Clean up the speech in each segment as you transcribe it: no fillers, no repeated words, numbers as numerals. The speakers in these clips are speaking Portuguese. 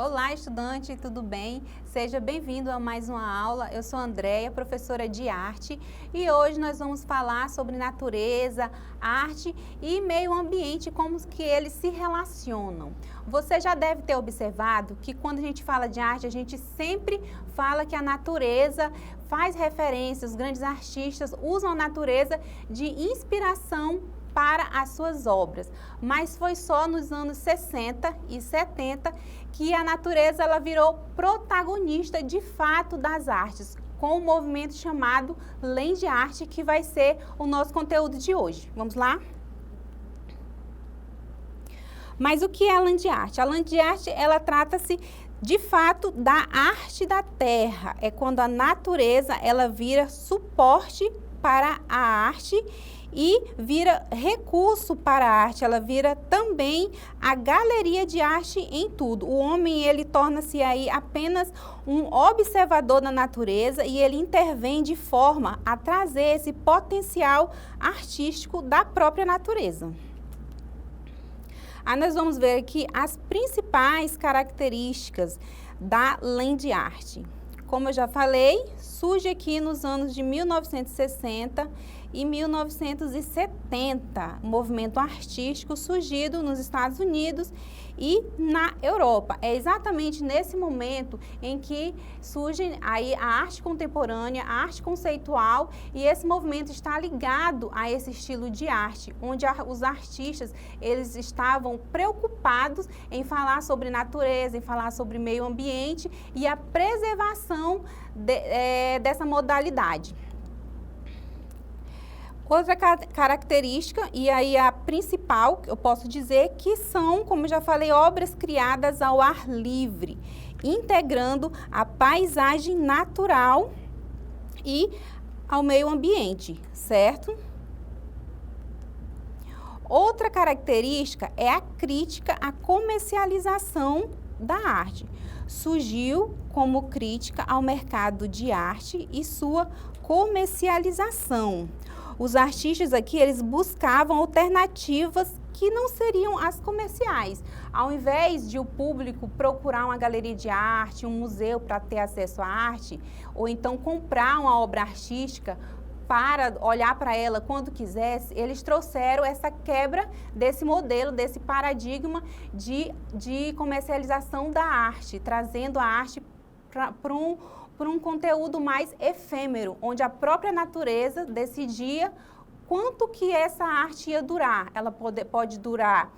Olá, estudante, tudo bem? Seja bem-vindo a mais uma aula. Eu sou a Andréia, professora de arte, e hoje nós vamos falar sobre natureza, arte e meio ambiente, como que eles se relacionam. Você já deve ter observado que quando a gente fala de arte, a gente sempre fala que a natureza faz referência, os grandes artistas usam a natureza de inspiração para as suas obras, mas foi só nos anos 60 e 70 que a natureza ela virou protagonista de fato das artes, com um movimento chamado Land Art, que vai ser o nosso conteúdo de hoje. Vamos lá? Mas o que é a Land Art? A Land Art, ela trata-se de fato da arte da terra, é quando a natureza ela vira suporte para a arte e vira recurso para a arte, ela vira também a galeria de arte em tudo. O homem, ele torna-se aí apenas um observador da natureza e ele intervém de forma a trazer esse potencial artístico da própria natureza. Aí nós vamos ver aqui as principais características da Land Art. Como eu já falei, surge aqui nos anos de 1960 e 1970, um movimento artístico surgido nos Estados Unidos e na Europa. É exatamente nesse momento em que surge aí a arte contemporânea, a arte conceitual, e esse movimento está ligado a esse estilo de arte, onde os artistas eles estavam preocupados em falar natureza, em falar sobre meio ambiente e a preservação dessa modalidade. Outra característica, e aí a principal, eu posso dizer que são, como eu já falei, obras criadas ao ar livre, integrando a paisagem natural e ao meio ambiente, certo? Outra característica é a crítica à comercialização da arte. Surgiu como crítica ao mercado de arte e sua comercialização. Os artistas aqui, eles buscavam alternativas que não seriam as comerciais. Ao invés de o público procurar uma galeria de arte, um museu para ter acesso à arte, ou então comprar uma obra artística para olhar para ela quando quisesse, eles trouxeram essa quebra desse modelo, desse paradigma de comercialização da arte, trazendo a arte para um conteúdo mais efêmero, onde a própria natureza decidia quanto que essa arte ia durar. Ela pode durar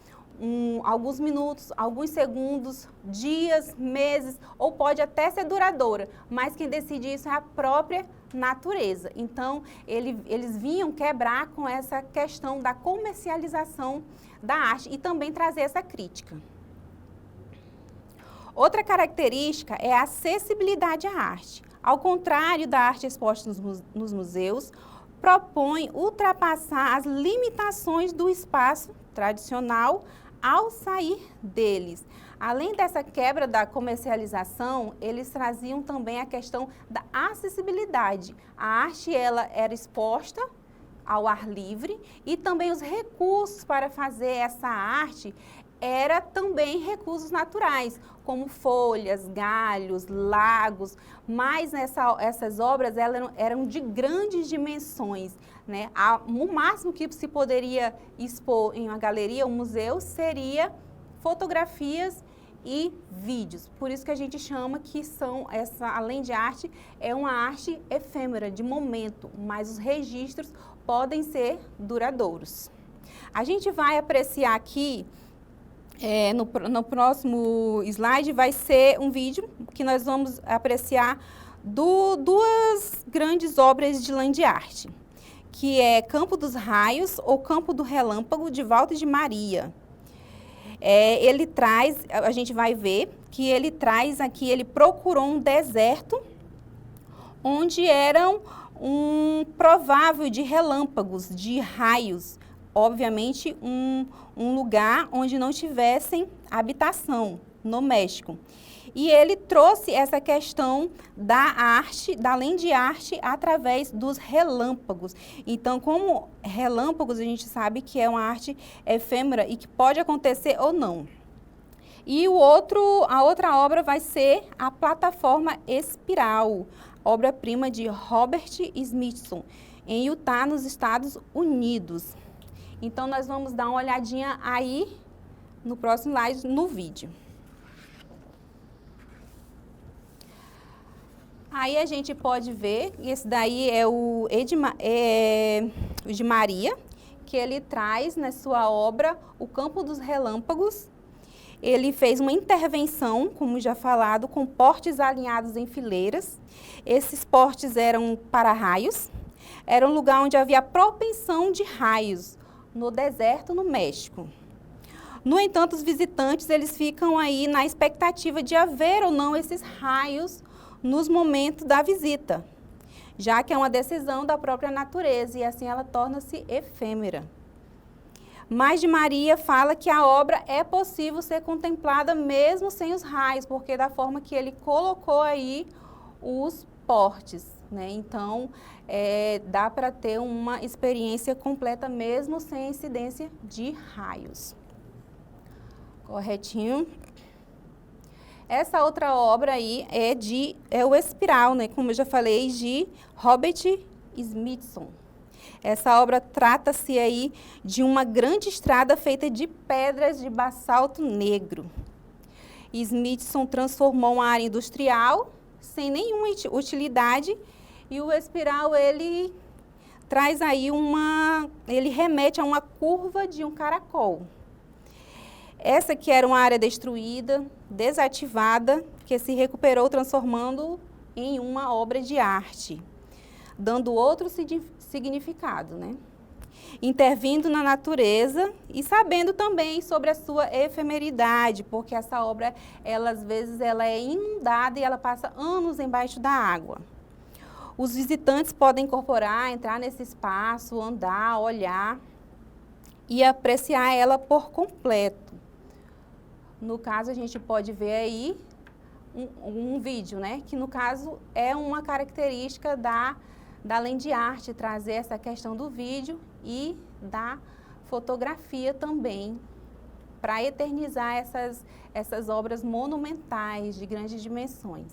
alguns minutos, alguns segundos, dias, meses, ou pode até ser duradoura, mas quem decide isso é a própria natureza. Então, eles vinham quebrar com essa questão da comercialização da arte e também trazer essa crítica. Outra característica é a acessibilidade à arte. Ao contrário da arte exposta nos museus, propõe ultrapassar as limitações do espaço tradicional ao sair deles. Além dessa quebra da comercialização, eles traziam também a questão da acessibilidade. A arte ela era exposta ao ar livre e também os recursos para fazer essa arte era também recursos naturais, como folhas, galhos, lagos, mas essas obras eram de grandes dimensões, né? O máximo que se poderia expor em uma galeria, um museu, seria fotografias e vídeos. Por isso que a gente chama que além de arte, é uma arte efêmera, de momento, mas os registros podem ser duradouros. A gente vai apreciar aqui no próximo slide vai ser um vídeo que nós vamos apreciar duas grandes obras de Land Art, que é Campo dos Raios ou Campo do Relâmpago, de Walter de Maria. A gente vai ver que ele traz aqui, ele procurou um deserto onde eram provável de relâmpagos, de raios, obviamente um lugar onde não tivessem habitação, no México. E ele trouxe essa questão da arte, da Land Art, através dos relâmpagos. Então, como relâmpagos, a gente sabe que é uma arte efêmera e que pode acontecer ou não. E a outra obra vai ser a Plataforma Espiral, obra-prima de Robert Smithson, em Utah, nos Estados Unidos. Então, nós vamos dar uma olhadinha aí no próximo slide, no vídeo. Aí a gente pode ver, esse daí é o de Maria, que ele traz na sua obra O Campo dos Relâmpagos. Ele fez uma intervenção, como já falado, com portes alinhados em fileiras. Esses portes eram para raios. Era um lugar onde havia propensão de raios, no deserto, no México. No entanto, os visitantes, eles ficam aí na expectativa de haver ou não esses raios nos momentos da visita, já que é uma decisão da própria natureza e assim ela torna-se efêmera. Mas de Maria fala que a obra é possível ser contemplada mesmo sem os raios, porque da forma que ele colocou aí os portes, né? Então, dá para ter uma experiência completa mesmo sem incidência de raios. Corretinho. Essa outra obra aí é o Espiral, né? Como eu já falei, de Robert Smithson. Essa obra trata-se aí de uma grande estrada feita de pedras de basalto negro. Smithson transformou uma área industrial sem nenhuma utilidade e o Espiral, ele traz aí ele remete a uma curva de um caracol. Essa que era uma área destruída, desativada, que se recuperou transformando em uma obra de arte, dando outro significado, né? Intervindo na natureza e sabendo também sobre a sua efemeridade, porque essa obra, às vezes, ela é inundada e ela passa anos embaixo da água. Os visitantes podem incorporar, entrar nesse espaço, andar, olhar e apreciar ela por completo. No caso, a gente pode ver aí um vídeo, né? Que no caso é uma característica da Land Art, trazer essa questão do vídeo e da fotografia também, para eternizar essas obras monumentais de grandes dimensões.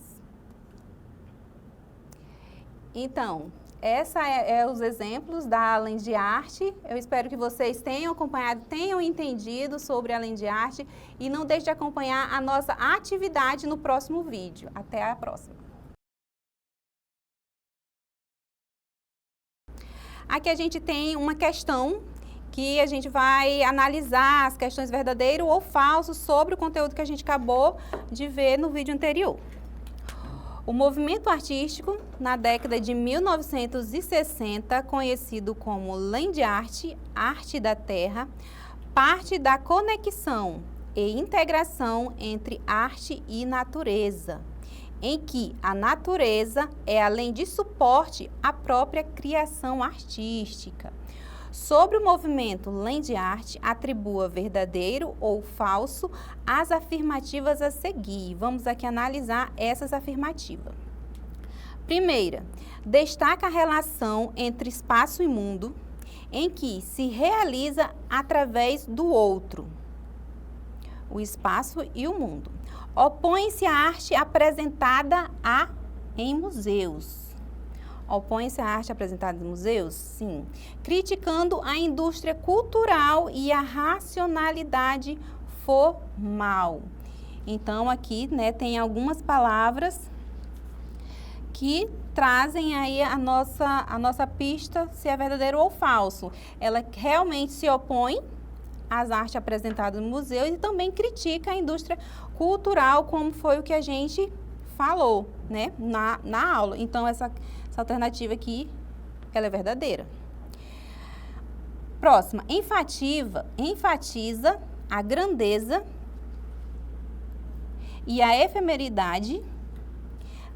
Então, esses os exemplos da Land Art. Eu espero que vocês tenham acompanhado, tenham entendido sobre a Land Art e não deixe de acompanhar a nossa atividade no próximo vídeo. Até a próxima! Aqui a gente tem uma questão que a gente vai analisar as questões verdadeiro ou falso sobre o conteúdo que a gente acabou de ver no vídeo anterior. O movimento artístico, na década de 1960, conhecido como Land Art, arte da terra, parte da conexão e integração entre arte e natureza, em que a natureza é, além de suporte, a própria criação artística. Sobre o movimento Land Art, atribua verdadeiro ou falso as afirmativas a seguir. Vamos aqui analisar essas afirmativas. Primeira, destaca a relação entre espaço e mundo, em que se realiza através do outro, o espaço e o mundo. Opõe-se à arte apresentada em museus. Opõe-se à arte apresentada em museus? Sim. Criticando a indústria cultural e a racionalidade formal. Então, aqui, né, tem algumas palavras que trazem aí a nossa pista se é verdadeiro ou falso. Ela realmente se opõe às artes apresentadas no museu e também critica a indústria cultural, como foi o que a gente falou, né, na aula. Então, essa alternativa aqui, ela é verdadeira. Próxima, enfatiza a grandeza e a efemeridade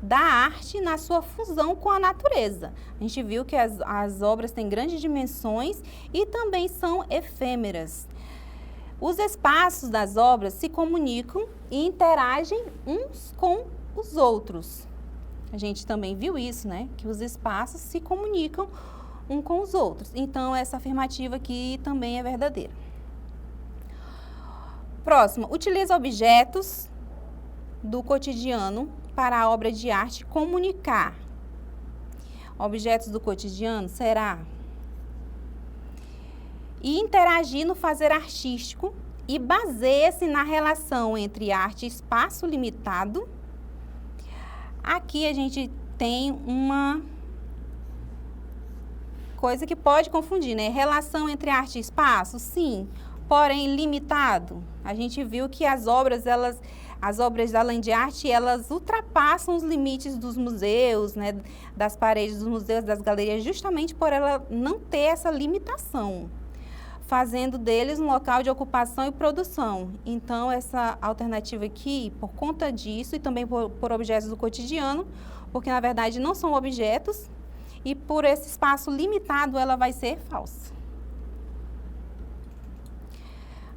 da arte na sua fusão com a natureza. A gente viu que as obras têm grandes dimensões e também são efêmeras. Os espaços das obras se comunicam e interagem uns com os outros. A gente também viu isso, né? Que os espaços se comunicam um com os outros. Então, essa afirmativa aqui também é verdadeira. Próximo, utiliza objetos do cotidiano para a obra de arte comunicar. Objetos do cotidiano, será? E interagir no fazer artístico e baseia-se na relação entre arte e espaço limitado. Aqui a gente tem uma coisa que pode confundir, né? Relação entre arte e espaço, sim, porém limitado. A gente viu que as obras da Land Art, elas ultrapassam os limites dos museus, né? Das paredes dos museus, das galerias, justamente por ela não ter essa limitação, fazendo deles um local de ocupação e produção. Então, essa alternativa aqui, por conta disso, e também por objetos do cotidiano, porque na verdade não são objetos, e por esse espaço limitado, ela vai ser falsa.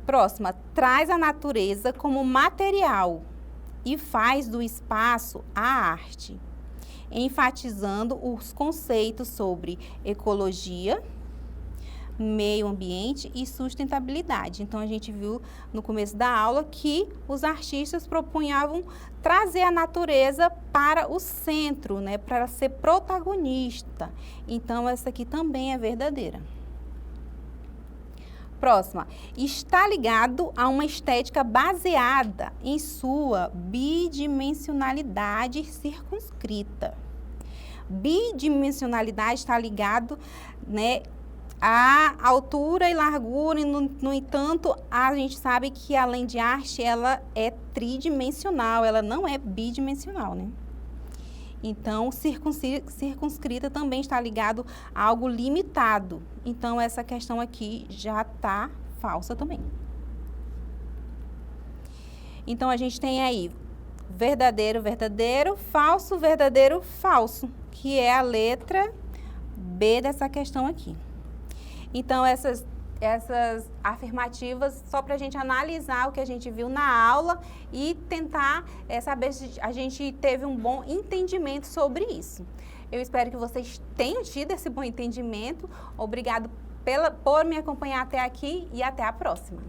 Próxima, traz a natureza como material e faz do espaço a arte, enfatizando os conceitos sobre ecologia, meio ambiente e sustentabilidade. Então, a gente viu no começo da aula que os artistas propunhavam trazer a natureza para o centro, né, para ser protagonista. Então, essa aqui também é verdadeira. Próxima, está ligado a uma estética baseada em sua bidimensionalidade circunscrita. Bidimensionalidade está ligado, né, a altura e largura, e no entanto, a gente sabe que a Land Art, ela é tridimensional, ela não é bidimensional, né? Então, circunscrita também está ligado a algo limitado. Então, essa questão aqui já está falsa também. Então, a gente tem aí verdadeiro, verdadeiro, falso, verdadeiro, falso, que é a letra B dessa questão aqui. Então, essas afirmativas, só para a gente analisar o que a gente viu na aula e tentar saber se a gente teve um bom entendimento sobre isso. Eu espero que vocês tenham tido esse bom entendimento. Obrigado por me acompanhar até aqui e até a próxima.